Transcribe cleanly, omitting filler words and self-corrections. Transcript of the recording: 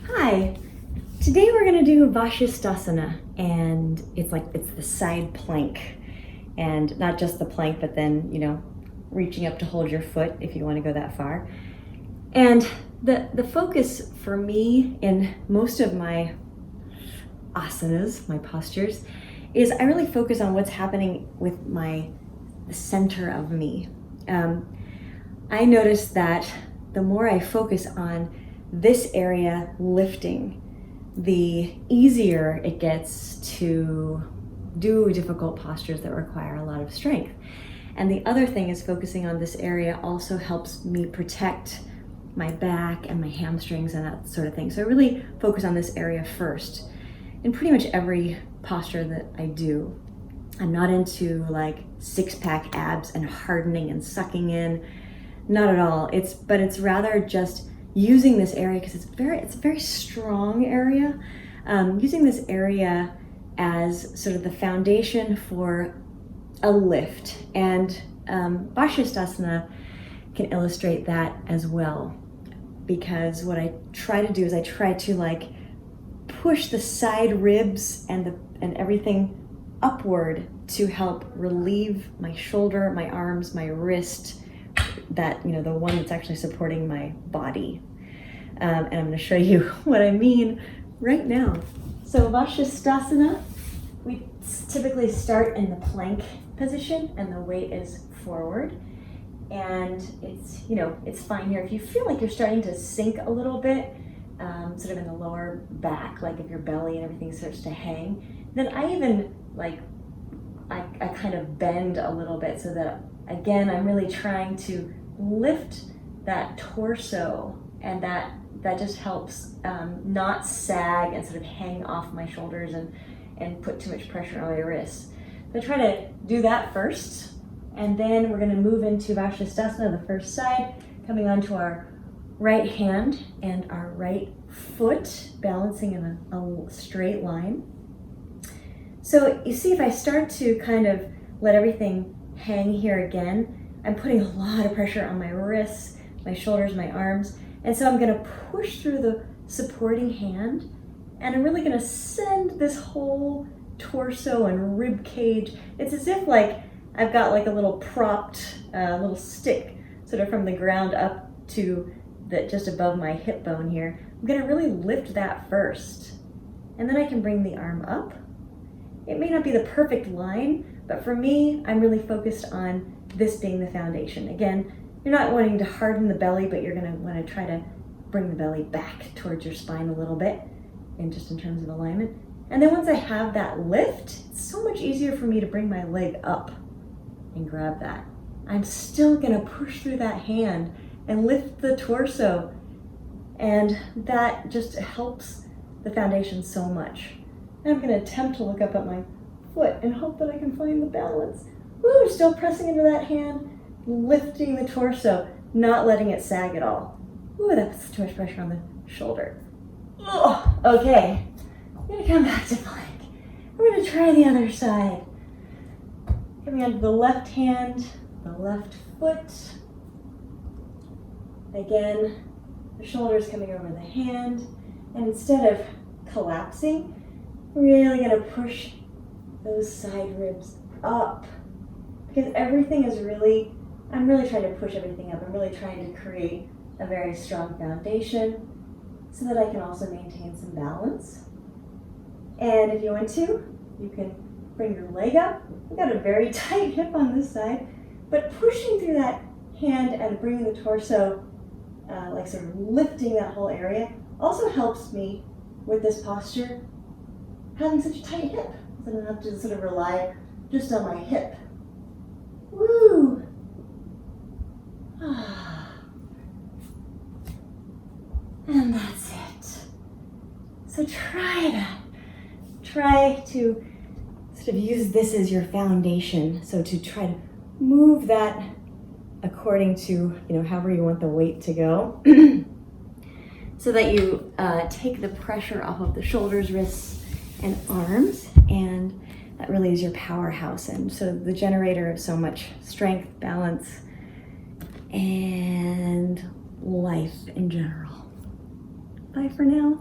Hi, today we're going to do Vasisthasana, and it's the side plank, and not just the plank, but then, reaching up to hold your foot if you want to go that far. And the focus for me in most of my asanas, my postures, is I really focus on what's happening with the center of me. I notice that the more I focus on this area lifting, the easier it gets to do difficult postures that require a lot of strength. And the other thing is focusing on this area also helps me protect my back and my hamstrings and that sort of thing. So I really focus on this area first in pretty much every posture that I do. I'm not into like six-pack abs and hardening and sucking in, not at all. It's rather just using this area because it's a very strong area. Using this area as sort of the foundation for a lift, and Vasisthasana can illustrate that as well. Because what I try to do is I try to push the side ribs and everything upward to help relieve my shoulder, my arms, my wrist, that the one that's actually supporting my body. And I'm going to show you what I mean right now. So Vasisthasana, we typically start in the plank position and the weight is forward. And it's fine here. If you feel like you're starting to sink a little bit, sort of in the lower back, like if your belly and everything starts to hang, then I even I kind of bend a little bit so that, again, I'm really trying to lift that torso, and that just helps not sag and sort of hang off my shoulders and put too much pressure on my wrists. So try to do that first, and then we're going to move into Vasisthasana, the first side, coming onto our right hand and our right foot, balancing in a straight line. So you see, if I start to kind of let everything hang here again, I'm putting a lot of pressure on my wrists, my shoulders, my arms. And so I'm going to push through the supporting hand, and I'm really going to send this whole torso and rib cage. It's as if I've got a little propped little stick sort of from the ground up to just above my hip bone here. I'm going to really lift that first, and then I can bring the arm up. It may not be the perfect line, but for me, I'm really focused on this being the foundation. Again, you're not wanting to harden the belly, but you're going to want to try to bring the belly back towards your spine a little bit, and just in terms of alignment. And then once I have that lift, it's so much easier for me to bring my leg up and grab that. I'm still going to push through that hand and lift the torso, and that just helps the foundation so much. And I'm going to attempt to look up at my foot and hope that I can find the balance. Woo, still pressing into that hand, lifting the torso, not letting it sag at all. Ooh, that puts too much pressure on the shoulder. Oh, okay. I'm going to come back to plank. We're going to try the other side. Coming onto the left hand, the left foot. Again, the shoulders coming over the hand. And instead of collapsing, we're really going to push those side ribs up. Because everything is I'm really trying to push everything up. I'm really trying to create a very strong foundation so that I can also maintain some balance. And if you want to, you can bring your leg up. We've got a very tight hip on this side, but pushing through that hand and bringing the torso, sort of lifting that whole area, also helps me with this posture, having such a tight hip. So I don't have to sort of rely just on my hip. Woo! And that's it. So try that. Try to sort of use this as your foundation. So to try to move that according to, however you want the weight to go, so that you take the pressure off of the shoulders, wrists, and arms, and that really is your powerhouse, and so the generator of so much strength, balance, and life in general. Bye for now.